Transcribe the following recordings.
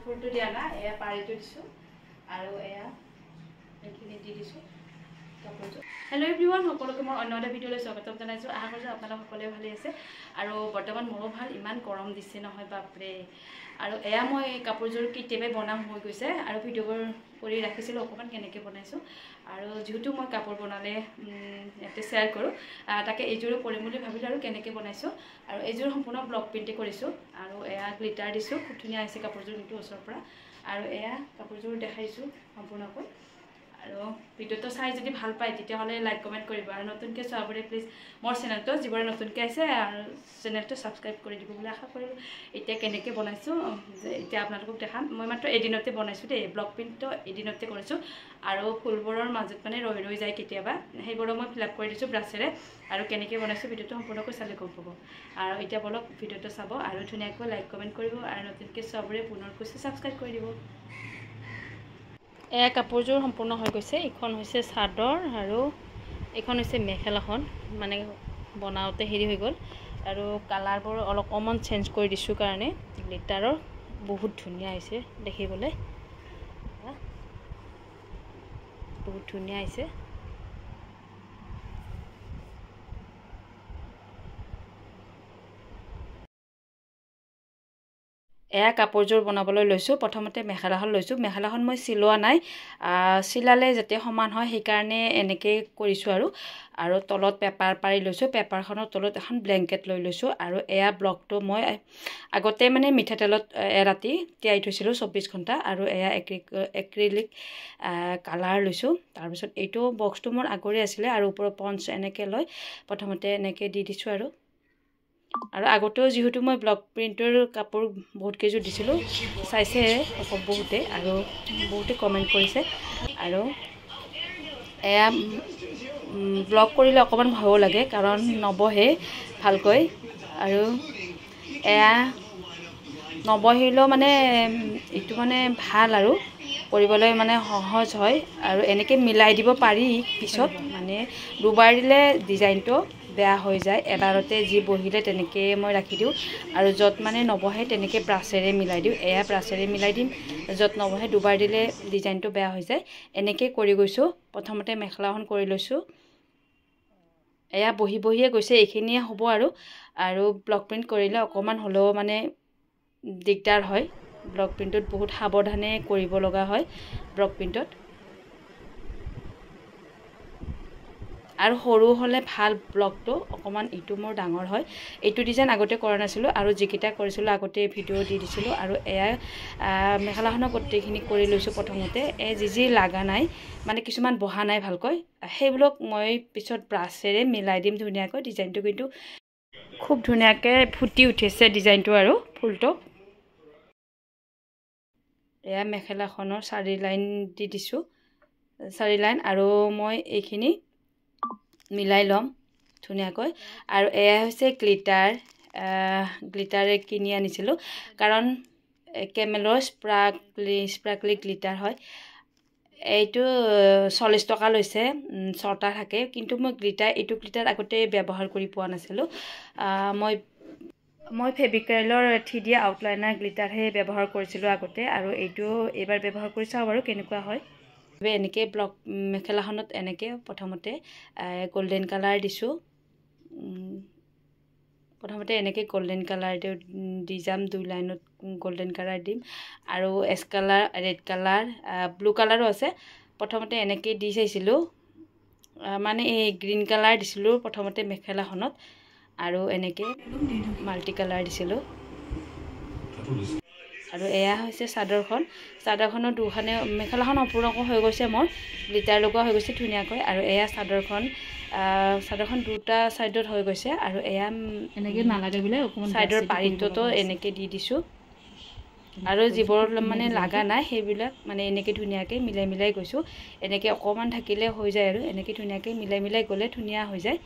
ফুলটো দিয়া না এয়া পাৰিটো দিছোঁ আৰু এয়া এইখিনি দি দিছোঁ কাপোৰটো। হেল্ল' এভৰিৱান, সকলোকে মই অন্য এটা ভিডিঅ'লৈ স্বাগতম জনাইছোঁ। আশা কৰিছোঁ আপোনালোক সকলোৱে ভালে আছে আৰু বৰ্তমান মোৰো ভাল। ইমান গৰম দিছে নহয় বাপৰে। আৰু এয়া মই কাপোৰযোৰ কেতিয়াবাই বনাম হৈ গৈছে আৰু ভিডিঅ'বোৰ কৰি ৰাখিছিলোঁ অকণমান কেনেকৈ বনাইছোঁ। আৰু যিহেতু মই কাপোৰ বনালে ইয়াতে শ্বেয়াৰ কৰোঁ, তাকে এইযোৰো কৰিম বুলি ভাবিলোঁ আৰু কেনেকৈ বনাইছোঁ। আৰু এইযোৰ সম্পূৰ্ণ ব্লক প্ৰিণ্টে কৰিছোঁ আৰু এয়া গ্লিটাৰ দিছোঁ। খুব ধুনীয়া হৈছে কাপোৰযোৰ কিন্তু ওচৰৰ পৰা। আৰু এয়া কাপোৰযোৰ দেখাইছোঁ সম্পূৰ্ণকৈ। আৰু ভিডিঅ'টো চাই যদি ভাল পায় তেতিয়াহ'লে লাইক কমেণ্ট কৰিব আৰু নতুনকৈ চোৱাবোৰে প্লিজ মোৰ চেনেলটো যিবোৰে নতুনকৈ আছে আৰু চেনেলটো ছাবস্ক্ৰাইব কৰি দিব বুলি আশা কৰিলোঁ। এতিয়া কেনেকৈ বনাইছোঁ এতিয়া আপোনালোকক দেখাম। মই মাত্ৰ এদিনতে বনাইছোঁ দেই, ব্লক প্ৰিণ্টটো এদিনতে কৰিছোঁ। আৰু ফুলবোৰৰ মাজত মানে ৰৈ যায় কেতিয়াবা, সেইবোৰো মই ফিল আপ কৰি দিছোঁ ব্ৰাছেৰে। আৰু কেনেকৈ বনাইছোঁ ভিডিঅ'টো সম্পূৰ্ণকৈ চালে গম পাব। আৰু এতিয়া বলক ভিডিঅ'টো চাব আৰু ধুনীয়াকৈ লাইক কমেণ্ট কৰিব আৰু নতুনকৈ চোৱাবোৰে পুনৰ কৈছে ছাবস্ক্ৰাইব কৰি দিব। এয়া কাপোৰযোৰ সম্পূৰ্ণ হৈ গৈছে। এইখন হৈছে চাদৰ আৰু এইখন হৈছে মেখেলাখন, মানে বনাওঁতে হেৰি হৈ গ'ল। আৰু কালাৰবোৰ অকণমান চেঞ্জ কৰি দিছোঁ কাৰণে গ্লিটাৰৰ বহুত ধুনীয়া হৈছে দেখিবলৈ, বহুত ধুনীয়া হৈছে। এয়া কাপোৰযোৰ বনাবলৈ লৈছোঁ। প্ৰথমতে মেখেলাখন লৈছোঁ। মেখেলাখন মই চিলোৱা নাই, চিলালে যাতে সমান হয় সেইকাৰণে এনেকৈ কৰিছোঁ। আৰু তলত পেপাৰ পাৰি লৈছোঁ। পেপাৰখনৰ তলত এখন ব্লেংকেট লৈ লৈছোঁ। আৰু এয়া ব্লকটো মই আগতে মানে মিঠাতেলত এৰাতি তিয়াই থৈছিলোঁ 24 ঘণ্টা। আৰু এয়া এক্ৰিলিক কালাৰ লৈছোঁ। তাৰপিছত এইটো বক্সটো মোৰ আগৰে আছিলে আৰু ওপৰত পঞ্চ এনেকৈ লৈ প্ৰথমতে এনেকৈ দি দিছোঁ। আৰু আগতেও যিহেতু মই ব্লক প্ৰিণ্টৰ কাপোৰ বহুত কেইযোৰ দিছিলোঁ, চাইছে বহুতে আৰু বহুতে কমেণ্ট কৰিছে। আৰু এয়া ব্লক কৰিলে অকণমান ভয়ো লাগে কাৰণ নবহে ভালকৈ। আৰু এয়া নবহিলেও মানে এইটো মানে ভাল আৰু কৰিবলৈ মানে সহজ হয়। আৰু এনেকৈ মিলাই দিব পাৰি পিছত, মানে দুবাৰ দিলে ডিজাইনটো বেয়া হৈ যায়। এবাৰতে যি বহিলে তেনেকৈ মই ৰাখি দিওঁ আৰু য'ত মানে নবহে তেনেকৈ ব্ৰাছেৰে মিলাই দিওঁ। এয়া ব্ৰাছেৰে মিলাই দিম, য'ত নবহে দুবাৰ দিলে ডিজাইনটো বেয়া হৈ যায়। এনেকৈ কৰি গৈছোঁ। প্ৰথমতে মেখেলাখন কৰি লৈছোঁ। এয়া বহিয়ে গৈছে, এইখিনিয়ে হ'ব। আৰু ব্লক প্ৰিণ্ট কৰিলে অকণমান হ'লেও মানে দিগদাৰ হয়। ব্লক প্ৰিণ্টত বহুত সাৱধানে কৰিব লগা হয় ব্লক প্ৰিণ্টত। আৰু সৰু হ'লে ভাল ব্লকটো, অকণমান এইটো মোৰ ডাঙৰ হয়। এইটো ডিজাইন আগতে কৰা নাছিলোঁ আৰু যিকেইটা কৰিছিলোঁ আগতে ভিডিঅ' দি দিছিলোঁ। আৰু এয়া মেখেলাখনৰ গোটেইখিনি কৰি লৈছোঁ প্ৰথমতে। যি লগা নাই মানে কিছুমান বহা নাই ভালকৈ, সেইবিলাক মই পিছত ব্ৰাছেৰে মিলাই দিম ধুনীয়াকৈ। ডিজাইনটো কিন্তু খুব ধুনীয়াকৈ ফুটি উঠিছে ডিজাইনটো আৰু ফুলটো। এয়া মেখেলাখনৰ 4 লাইন দি দিছোঁ, 4 লাইন। আৰু মই এইখিনি মিলাই ল'ম ধুনীয়াকৈ। আৰু এয়া হৈছে গ্লিটাৰে কিনি আনিছিলোঁ কাৰণ কেমেলৰ স্পাৰ্কলি গ্লিটাৰ হয়। এইটো 40 টকা লৈছে, 6টা থাকে। কিন্তু মই এইটো গ্লিটাৰ আগতে ব্যৱহাৰ কৰি পোৱা নাছিলোঁ। মই ফেব্ৰিক্ৰাইলৰ 3D আউটলাইনাৰ গ্লিটাৰহে ব্যৱহাৰ কৰিছিলোঁ আগতে, আৰু এইবাৰ ব্যৱহাৰ কৰি চাওঁ বাৰু কেনেকুৱা হয়। এনেকৈ ব্লক মেখেলাখনত এনেকৈ প্ৰথমতে গল্ডেন কালাৰ দিছোঁ। প্ৰথমতে এনেকৈ গল্ডেন কালাৰ দি যাম, 2 লাইনত গল্ডেন কালাৰ দিম। আৰু ash colour, red colour, blue কালাৰো আছে। প্ৰথমতে এনেকৈ দি চাইছিলোঁ, মানে এই গ্ৰীণ কালাৰ দিছিলোঁ প্ৰথমতে মেখেলাখনত। আৰু এনেকৈ মাল্টি কালাৰ দিছিলোঁ। আৰু এয়া হৈছে চাদৰখনৰ দুখানে, মেখেলাখন সম্পূৰ্ণকৈ হৈ গৈছে, মোৰ গ্লিটাৰ লগোৱা হৈ গৈছে ধুনীয়াকৈ। আৰু এয়া চাদৰখন 2টা ছাইডত হৈ গৈছে। আৰু এয়া এনেকৈ নালাগে বোলে ছাইডৰ পাৰিটোতো এনেকৈ দি দিছোঁ। আৰু যিবোৰ মানে লগা নাই সেইবিলাক মানে এনেকৈ ধুনীয়াকৈ মিলাই গৈছোঁ। এনেকৈ অকণমান থাকিলে হৈ যায় আৰু এনেকৈ ধুনীয়াকৈ মিলাই গ'লে ধুনীয়া হৈ যায়।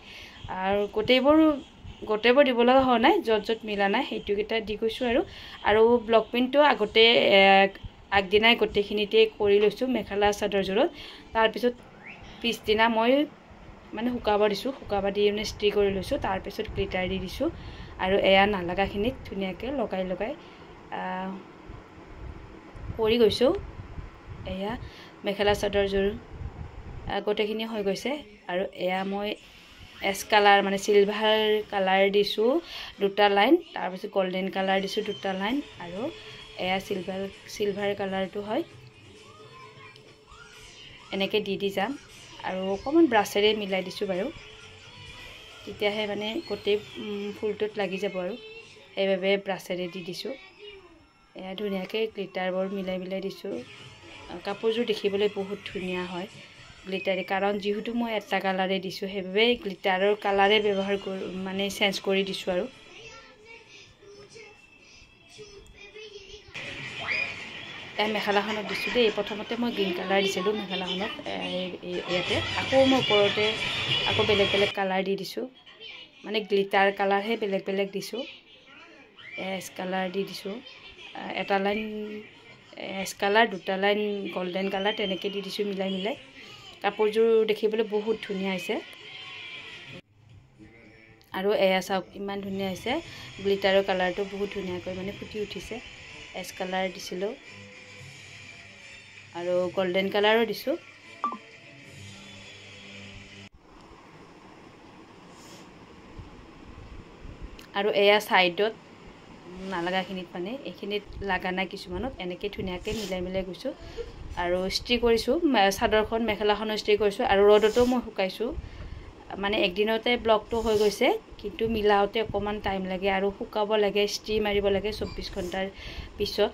আৰু গোটেইবোৰ দিব লগা হোৱা নাই, য'ত মিলা নাই সেইটোকেইটা দি গৈছোঁ। আৰু ব্লক প্ৰিণ্টটো আগতে আগদিনাই গোটেইখিনিতে কৰি লৈছোঁ মেখেলা চাদৰযোৰত। তাৰপিছত পিছদিনা মই মানে শুকাব দিছোঁ, শুকাব দি মানে ইস্ত্ৰি কৰি লৈছোঁ। তাৰপিছত গ্লিটাৰ দি দিছোঁ। আৰু এয়া নালাগাখিনিত ধুনীয়াকৈ লগাই কৰি গৈছোঁ এয়া মেখেলা চাদৰযোৰ গোটেইখিনি হৈ গৈছে আৰু এয়া মই এছ কালাৰ মানে চিলভাৰ কালাৰ দিছোঁ 2টা লাইন তাৰপিছত গোল্ডেন কালাৰ দিছোঁ 2টা লাইন আৰু এয়া চিলভাৰ কালাৰটো হয় এনেকৈ দি যাম আৰু অকণমান ব্ৰাছেৰে মিলাই দিছোঁ বাৰু তেতিয়াহে মানে গোটেই ফুলটোত লাগি যাব আৰু সেইবাবে ব্ৰাছেৰে দি দিছোঁ এয়া ধুনীয়াকৈ গ্লিটাৰবোৰ মিলাই দিছোঁ কাপোৰযোৰ দেখিবলৈ বহুত ধুনীয়া হয় গ্লিটাৰী কাৰণ যিহেতু মই এটা কালাৰে দিছোঁ সেইবাবে গ্লিটাৰৰ কালাৰে ব্যৱহাৰ মানে চেঞ্জ কৰি দিছোঁ আৰু এই মেখেলাখনত দিছোঁ দেই প্ৰথমতে মই গ্ৰীণ কালাৰ দিছিলোঁ মেখেলাখনত ইয়াতে আকৌ মই ওপৰতে আকৌ বেলেগ কালাৰ দি দিছোঁ মানে গ্লিটাৰ কালাৰহে বেলেগ দিছোঁ এছ কালাৰ দি দিছোঁ এটা লাইন এছ কালাৰ 2টা লাইন গোল্ডেন কালাৰ তেনেকৈ দি দিছোঁ মিলাই কাপোৰযোৰ দেখিবলৈ বহুত ধুনীয়া হৈছে আৰু এয়া চাওক ইমান ধুনীয়া হৈছে গ্লিটাৰৰ কালাৰটো বহুত ধুনীয়াকৈ মানে ফুটি উঠিছে এছ কালাৰ দিছিলোঁ আৰু গোল্ডেন কালাৰো দিছোঁ আৰু এয়া সাইডত নালাগাখিনিত মানে এইখিনিত লাগা নাই কিছুমানত এনেকৈ ধুনীয়াকৈ মিলাই গৈছোঁ আৰু ইস্ত্ৰি কৰিছোঁ চাদৰখন মেখেলাখন ইস্ত্ৰি কৰিছোঁ আৰু ৰ'দতো মই শুকাইছোঁ মানে একদিনতে ব্লকটো হৈ গৈছে কিন্তু মিলাওঁতে অকণমান টাইম লাগে আৰু শুকাব লাগে ইস্ত্ৰি মাৰিব লাগে 24 ঘণ্টাৰ পিছত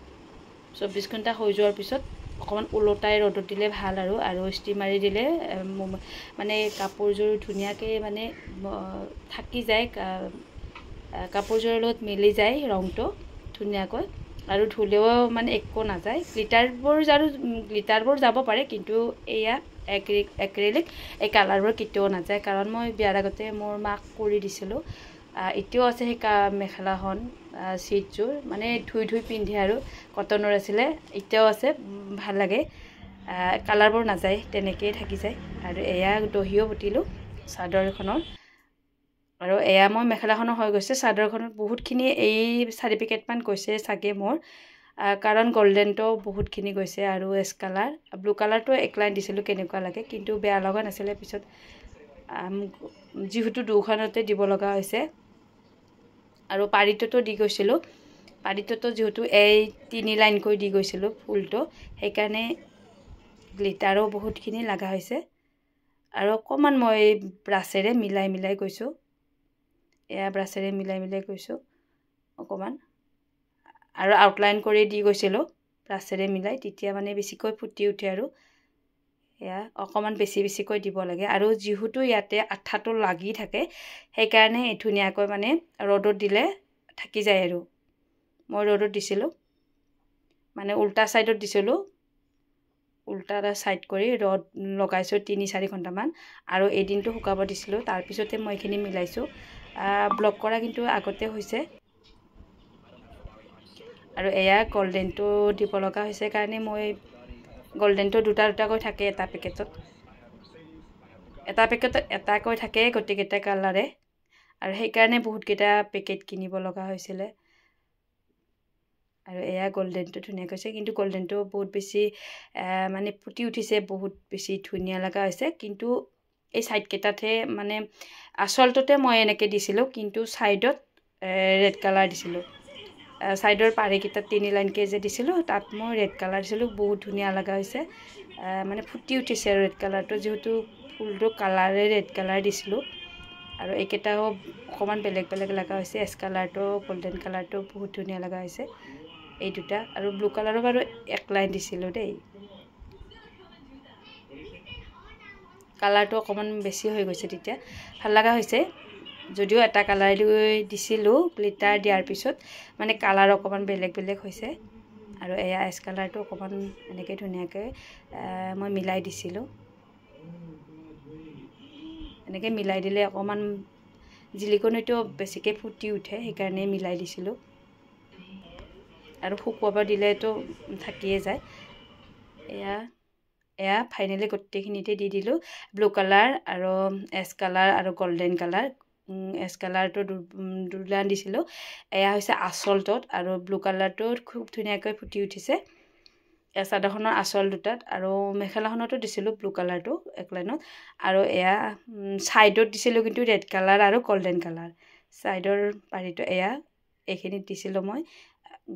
24 ঘণ্টা হৈ যোৱাৰ পিছত অকণমান ওলোটাই ৰ'দত দিলে ভাল আৰু ইস্ত্ৰি মাৰি দিলে মানে কাপোৰযোৰ ধুনীয়াকৈ মানে থাকি যায় কাপোৰযোৰৰ লগত মিলি যায় ৰংটো ধুনীয়াকৈ আৰু ধুলেও মানে একো নাযায় গ্লিটাৰবোৰ যাব পাৰে কিন্তু এয়া এক্ৰিলিক এই কালাৰবোৰ কেতিয়াও নাযায় কাৰণ মই বিয়াৰ আগতে মোৰ মাক কৰি দিছিলোঁ এতিয়াও আছে সেই মেখেলাখন চিটযোৰ মানে ধুই পিন্ধে আৰু কটনৰ আছিলে এতিয়াও আছে ভাল লাগে কালাৰবোৰ নাযায় তেনেকৈয়ে থাকি যায় আৰু এয়া দহিও বটিলোঁ চাদৰখনৰ আৰু এয়া মই মেখেলাখনৰ হৈ গৈছে চাদৰখনত বহুতখিনি এই 4 পেকেটমান গৈছে চাগে মোৰ কাৰণ গোল্ডেনটো বহুতখিনি গৈছে আৰু এছ কালাৰ ব্লু কালাৰটো এক লাইন দিছিলোঁ কেনেকুৱা লাগে কিন্তু বেয়া লগা নাছিলে পিছত যিহেতু দুখনতে দিব লগা হৈছে আৰু পাৰিটোতো দি গৈছিলোঁ পাৰিটোতো যিহেতু এই 3 লাইনকৈ দি গৈছিলোঁ ফুলটো সেইকাৰণে গ্লিটাৰো বহুতখিনি লগা হৈছে আৰু অকণমান মই ব্ৰাছেৰে মিলাই গৈছোঁ এয়া ব্ৰাছেৰে মিলাই গৈছোঁ অকণমান আৰু আউটলাইন কৰি দি গৈছিলোঁ ব্ৰাছেৰে মিলাই তেতিয়া মানে বেছিকৈ ফুটি উঠে আৰু এয়া অকণমান বেছিকৈ দিব লাগে আৰু যিহেতু ইয়াতে আঠাটো লাগি থাকে সেইকাৰণে ধুনীয়াকৈ মানে ৰ'দত দিলে থাকি যায় আৰু মই ৰ'দত দিছিলোঁ মানে উল্টা ছাইডত দিছিলোঁ উল্টা ছাইড কৰি ৰ'দ লগাইছোঁ 3-4 ঘণ্টামান আৰু এদিনটো শুকাব দিছিলোঁ তাৰপিছতে মই এইখিনি মিলাইছোঁ ব্লক কৰা কিন্তু আগতে হৈছে আৰু এয়া গোল্ডেনটো দিব লগা হৈছে কাৰণে মই গোল্ডেনটো দুটাকৈ থাকে এটা পেকেটত এটাকৈ থাকে গোটেইকেইটা কালাৰে আৰু সেইকাৰণে বহুতকেইটা পেকেট কিনিব লগা হৈছিলে আৰু এয়া গোল্ডেনটো ধুনীয়া কৈছে কিন্তু গোল্ডেনটো বহুত বেছি মানে ফুটি উঠিছে বহুত বেছি ধুনীয়া লগা হৈছে কিন্তু এই সাইডকেইটাতহে মানে আচলতে মই এনেকৈ দিছিলোঁ কিন্তু সাইডত ৰেড কালাৰ দিছিলোঁ সাইডৰ পাৰিকেইটাত 3 লাইনকৈ যে দিছিলোঁ তাত মই ৰেড কালাৰ দিছিলোঁ বহুত ধুনীয়া লগা হৈছে মানে ফুটি উঠিছে আৰু ৰেড কালাৰটো যিহেতু ফুলটো কালাৰে ৰেড কালাৰ দিছিলোঁ আৰু এইকেইটাও অকণমান বেলেগ লগা হৈছে এছ কালাৰটো গোল্ডেন কালাৰটো বহুত ধুনীয়া লগা হৈছে এই দুটা আৰু ব্লু কালাৰো বাৰু 1 লাইন দিছিলোঁ দেই কালাৰটো অকণমান বেছি হৈ গৈছে তেতিয়া ভাল লগা হৈছে যদিও এটা কালাৰ দিছিলোঁ গ্লিটাৰ দিয়াৰ পিছত মানে কালাৰ অকণমান বেলেগ হৈছে আৰু এয়া এছ কালাৰটো অকণমান এনেকৈ ধুনীয়াকৈ মই মিলাই দিছিলোঁ এনেকৈ মিলাই দিলে অকণমান জিলিকনিটো বেছিকৈ ফুটি উঠে সেইকাৰণে মিলাই দিছিলোঁ আৰু শুকুৱাব দিলেতো থাকিয়ে যায় এয়া ফাইনেলি গোটেইখিনিতে দি দিলোঁ ব্লু কালাৰ আৰু এছ কালাৰ আৰু গোল্ডেন কালাৰ এছ কালাৰটো 2 লাইন দিছিলোঁ এয়া হৈছে আচলটোত আৰু ব্লু কালাৰটো খুব ধুনীয়াকৈ ফুটি উঠিছে এয়া চাদৰখনৰ আঁচল দুটাত আৰু মেখেলাখনতো দিছিলোঁ ব্লু কালাৰটো এক লাইনত আৰু এয়া ছাইডত দিছিলোঁ কিন্তু ৰেড কালাৰ আৰু গল্ডেন কালাৰ ছাইডৰ পাৰিটো এয়া এইখিনিত দিছিলোঁ মই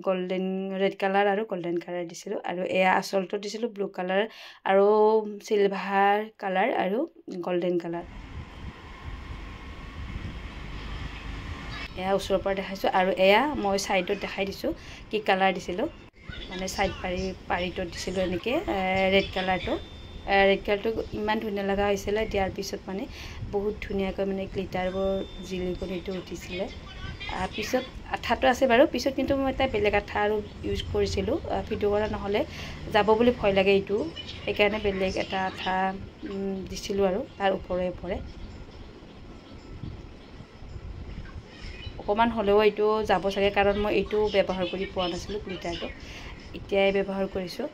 গল্ডেন ৰেড কালাৰ আৰু গল্ডেন কালাৰ দিছিলোঁ আৰু এয়া আঁচলটো দিছিলোঁ ব্লু কালাৰ আৰু চিলভাৰ কালাৰ আৰু গল্ডেন কালাৰ এয়া ওচৰৰ পৰা দেখাইছোঁ আৰু এয়া মই ছাইডত দেখাই দিছোঁ কি কালাৰ দিছিলোঁ মানে ছাইড পাৰিটোত দিছিলোঁ এনেকৈ ৰেড কালাৰটো ইমান ধুনীয়া লগা হৈছিলে দিয়াৰ পিছত মানে বহুত ধুনীয়াকৈ মানে গ্লিটাৰবোৰ জিলিকনিটো উঠিছিলে পিছত আঠাটো আছে বাৰু পিছত কিন্তু মই এটা বেলেগ আঠা আৰু ইউজ কৰিছিলোঁ ভিডিঅ' কৰা নহ'লে যাব বুলি ভয় লাগে এইটো সেইকাৰণে বেলেগ এটা আঠা দিছিলোঁ আৰু তাৰ ওপৰে অকণমান হ'লেও এইটো যাব চাগে কাৰণ মই এইটো ব্যৱহাৰ কৰি পোৱা নাছিলোঁ গ্লিটাৰটো এতিয়াই ব্যৱহাৰ কৰিছোঁ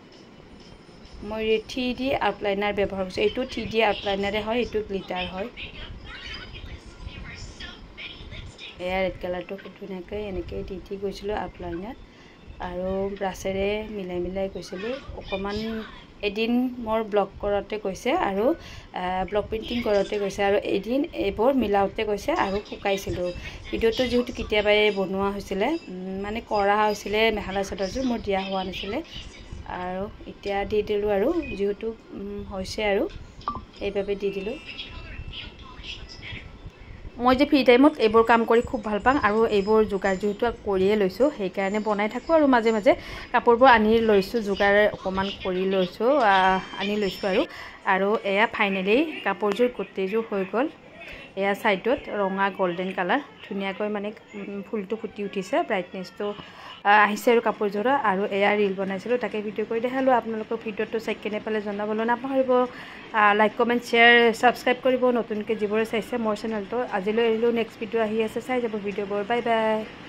মই 3D আউটলাইনাৰ ব্যৱহাৰ কৰিছোঁ এইটো 3D আউটলাইনাৰে হয় এইটো গ্লিটাৰ হয় এয়া ৰেড কালাৰটো খুব ধুনীয়াকৈ এনেকৈ দি গৈছিলোঁ আউটলাইনাৰ আৰু ব্ৰাছেৰে মিলাই গৈছিলোঁ অকণমান এদিন মোৰ ব্লগ কৰোঁতে গৈছে আৰু ব্লগ প্ৰিণ্টিং কৰোঁতে গৈছে আৰু এদিন এইবোৰ মিলাওঁতে গৈছে আৰু শুকাইছিলোঁ ভিডিঅ'টো যিহেতু কেতিয়াবাই বনোৱা হৈছিলে মানে কৰা হৈছিলে মেখেলা চাদৰযোৰ মোৰ দিয়া হোৱা নাছিলে আৰু এতিয়া দি দিলোঁ আৰু যিহেতু হৈছে আৰু সেইবাবে দি দিলোঁ মই যে ফ্ৰী টাইমত এইবোৰ কাম কৰি খুব ভাল পাওঁ আৰু এইবোৰ যোগাৰ যিহেতু কৰিয়ে লৈছোঁ সেইকাৰণে বনাই থাকোঁ আৰু মাজে মাজে কাপোৰবোৰ আনি লৈছোঁ যোগাৰ অকণমান কৰি লৈছোঁ আনি লৈছোঁ আৰু এয়া ফাইনেলি কাপোৰযোৰ গোটেইযোৰ হৈ গ'ল এয়া ছাইডত ৰঙা গল্ডেন কালাৰ ধুনীয়াকৈ মানে ফুলটো ফুটি উঠিছে ব্ৰাইটনেছটো আহিছে আৰু কাপোৰযোৰৰ আৰু এয়া ৰীল বনাইছিলোঁ তাকে ভিডিঅ' কৰি দেখালোঁ আপোনালোকৰ ভিডিঅ'টো চাই কেনে পালে জনাবলৈ নাপাহৰিব লাইক কমেণ্ট শ্বেয়াৰ ছাবস্ক্ৰাইব কৰিব নতুনকৈ যিবোৰে চাইছে মোৰ চেনেলটো আজিলৈ এৰিলোঁ নেক্সট ভিডিঅ' আহি আছে চাই যাব ভিডিঅ'বোৰ বাই বাই